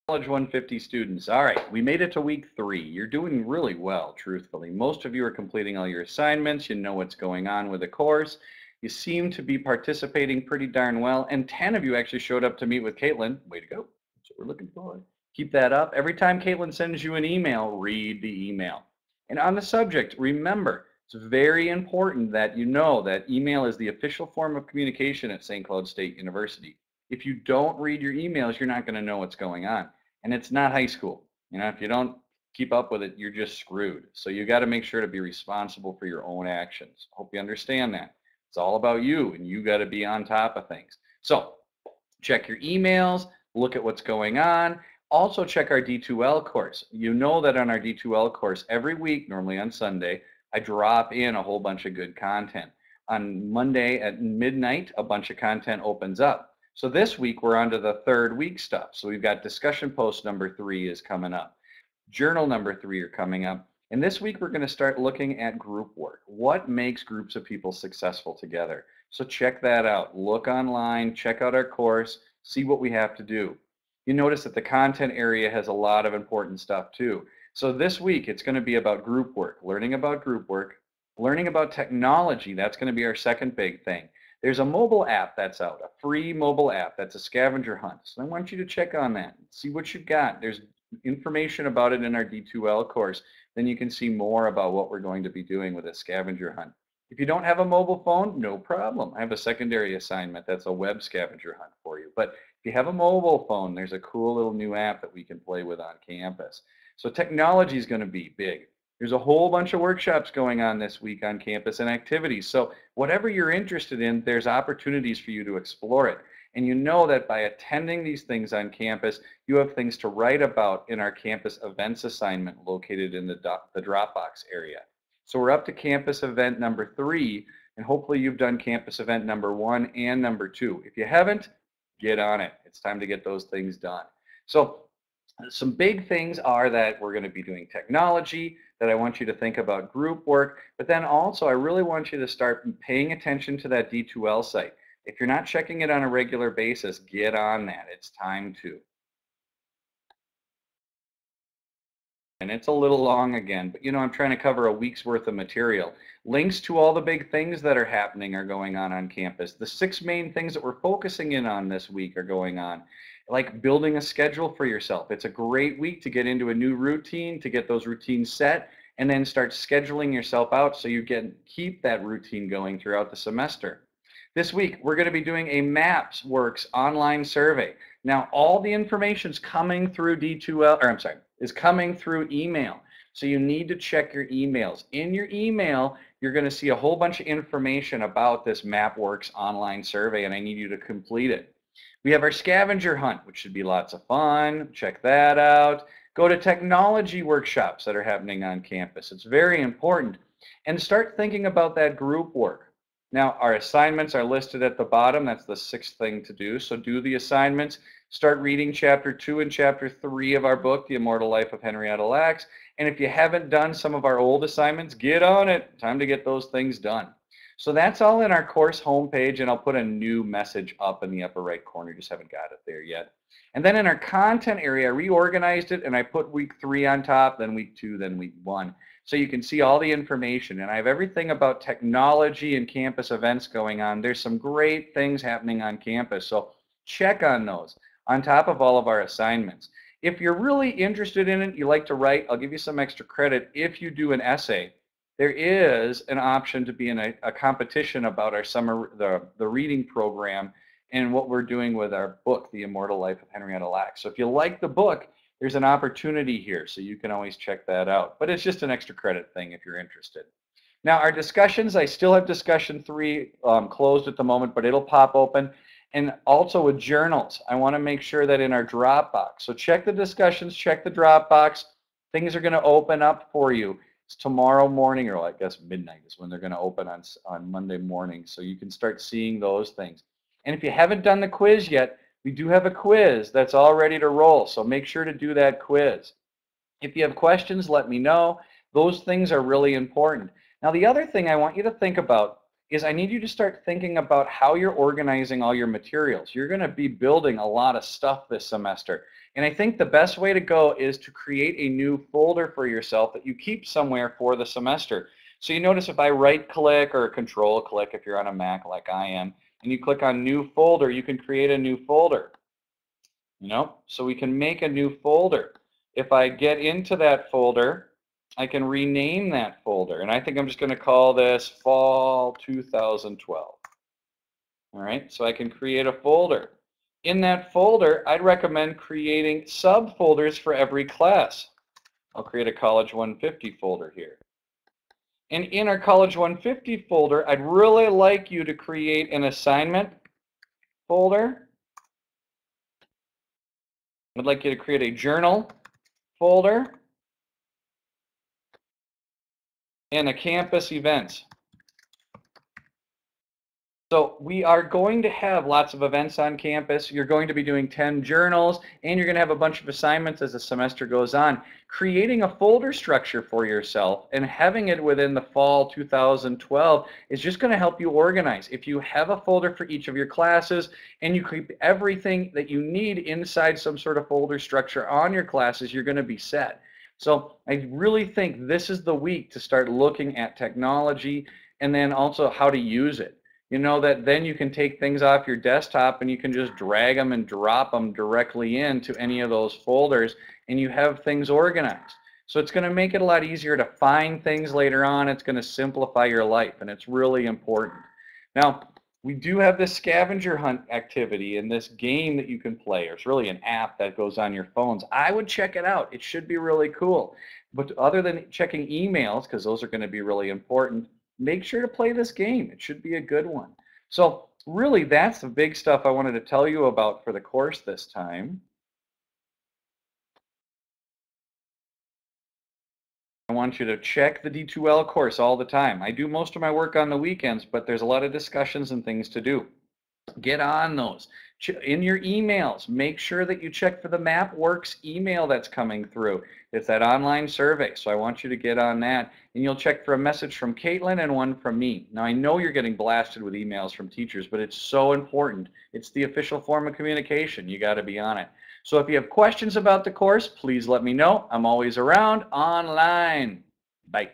College 150 students. All right, we made it to week 3. You're doing really well, truthfully. Most of you are completing all your assignments. You know what's going on with the course. You seem to be participating pretty darn well. And 10 of you actually showed up to meet with Caitlin. Way to go. That's what we're looking for. Keep that up. Every time Caitlin sends you an email, read the email. And on the subject, remember, it's very important that you know that email is the official form of communication at St. Cloud State University. If you don't read your emails, you're not going to know what's going on. And it's not high school. If you don't keep up with it, you're just screwed. So you got to make sure to be responsible for your own actions. Hope you understand that. It's all about you, and you got to be on top of things. So check your emails, look at what's going on. Also check our D2L course. You know that on our D2L course, every week, normally on Sunday, I drop in a whole bunch of good content. On Monday at midnight, a bunch of content opens up. So this week, we're on to the third week stuff. So we've got discussion post number 3 is coming up. Journal number 3 are coming up. And this week, we're going to start looking at group work. What makes groups of people successful together? So check that out. Look online, check out our course, see what we have to do. You notice that the content area has a lot of important stuff too. So this week, it's going to be about group work, learning about group work, learning about technology. That's going to be our second big thing. There's a mobile app that's out, a free mobile app that's a scavenger hunt. So I want you to check on that, see what you've got. There's information about it in our D2L course. Then you can see more about what we're going to be doing with a scavenger hunt. If you don't have a mobile phone, no problem. I have a secondary assignment that's a web scavenger hunt for you. But if you have a mobile phone, there's a cool little new app that we can play with on campus. So technology is going to be big. There's a whole bunch of workshops going on this week on campus and activities. So whatever you're interested in, there's opportunities for you to explore it. And you know that by attending these things on campus, you have things to write about in our campus events assignment located in the Dropbox area. So we're up to campus event number 3, and hopefully you've done campus event number 1 and number 2. If you haven't, get on it. It's time to get those things done. So some big things are that we're going to be doing technology, that I want you to think about group work, but then also I really want you to start paying attention to that D2L site. If you're not checking it on a regular basis, get on that. It's time to. And it's a little long again, but I'm trying to cover a week's worth of material. Links to all the big things that are happening are going on campus. The 6 main things that we're focusing in on this week are going on. Like building a schedule for yourself. It's a great week to get into a new routine, to get those routines set, and then start scheduling yourself out so you can keep that routine going throughout the semester. This week, we're going to be doing a MapsWorks online survey. Now, all the information's coming through is coming through email. So you need to check your emails. In your email, you're going to see a whole bunch of information about this MapsWorks online survey, and I need you to complete it. We have our scavenger hunt, which should be lots of fun. Check that out. Go to technology workshops that are happening on campus. It's very important. And start thinking about that group work. Now, our assignments are listed at the bottom. That's the 6th thing to do. So do the assignments. Start reading chapter 2 and chapter 3 of our book, The Immortal Life of Henrietta Lacks. And if you haven't done some of our old assignments, get on it. Time to get those things done. So that's all in our course homepage, and I'll put a new message up in the upper right corner. Just haven't got it there yet. And then in our content area, I reorganized it, and I put week 3 on top, then week 2, then week 1. So you can see all the information. And I have everything about technology and campus events going on. There's some great things happening on campus, so check on those on top of all of our assignments. If you're really interested in it, you like to write, I'll give you some extra credit if you do an essay. There is an option to be in a competition about our the reading program and what we're doing with our book, The Immortal Life of Henrietta Lacks. So if you like the book, there's an opportunity here, so you can always check that out. But it's just an extra credit thing if you're interested. Now, our discussions, I still have discussion 3 closed at the moment, but it'll pop open. And also with journals, I want to make sure that in our Dropbox. So check the discussions, check the Dropbox. Things are going to open up for you. It's tomorrow morning, or I guess midnight is when they're going to open on Monday morning. So you can start seeing those things. And if you haven't done the quiz yet, we do have a quiz that's all ready to roll. So make sure to do that quiz. If you have questions, let me know. Those things are really important. Now, the other thing I want you to think about is I need you to start thinking about how you're organizing all your materials. You're going to be building a lot of stuff this semester. And I think the best way to go is to create a new folder for yourself that you keep somewhere for the semester. So you notice if I right click or control click if you're on a Mac like I am, and you click on new folder, you can create a new folder. So we can make a new folder. If I get into that folder, I can rename that folder. And I think I'm just going to call this Fall 2012. All right, so I can create a folder. In that folder, I'd recommend creating subfolders for every class. I'll create a College 150 folder here. And in our College 150 folder, I'd really like you to create an assignment folder. I'd like you to create a journal folder and a campus events. So we are going to have lots of events on campus. You're going to be doing 10 journals, and you're going to have a bunch of assignments as the semester goes on. Creating a folder structure for yourself and having it within the fall 2012 is just going to help you organize. If you have a folder for each of your classes and you keep everything that you need inside some sort of folder structure on your classes, you're going to be set. So I really think this is the week to start looking at technology and then also how to use it. That then you can take things off your desktop and you can just drag them and drop them directly into any of those folders and you have things organized. So it's going to make it a lot easier to find things later on. It's going to simplify your life, and it's really important. Now, we do have this scavenger hunt activity in this game that you can play. It's really an app that goes on your phones. I would check it out. It should be really cool. But other than checking emails, because those are going to be really important, make sure to play this game. It should be a good one. So really, that's the big stuff I wanted to tell you about for the course this time. I want you to check the D2L course all the time. I do most of my work on the weekends, but there's a lot of discussions and things to do. Get on those. In your emails, make sure that you check for the MapWorks email that's coming through. It's that online survey, so I want you to get on that. And you'll check for a message from Caitlin and one from me. Now, I know you're getting blasted with emails from teachers, but it's so important. It's the official form of communication. You got to be on it. So if you have questions about the course, please let me know. I'm always around online. Bye.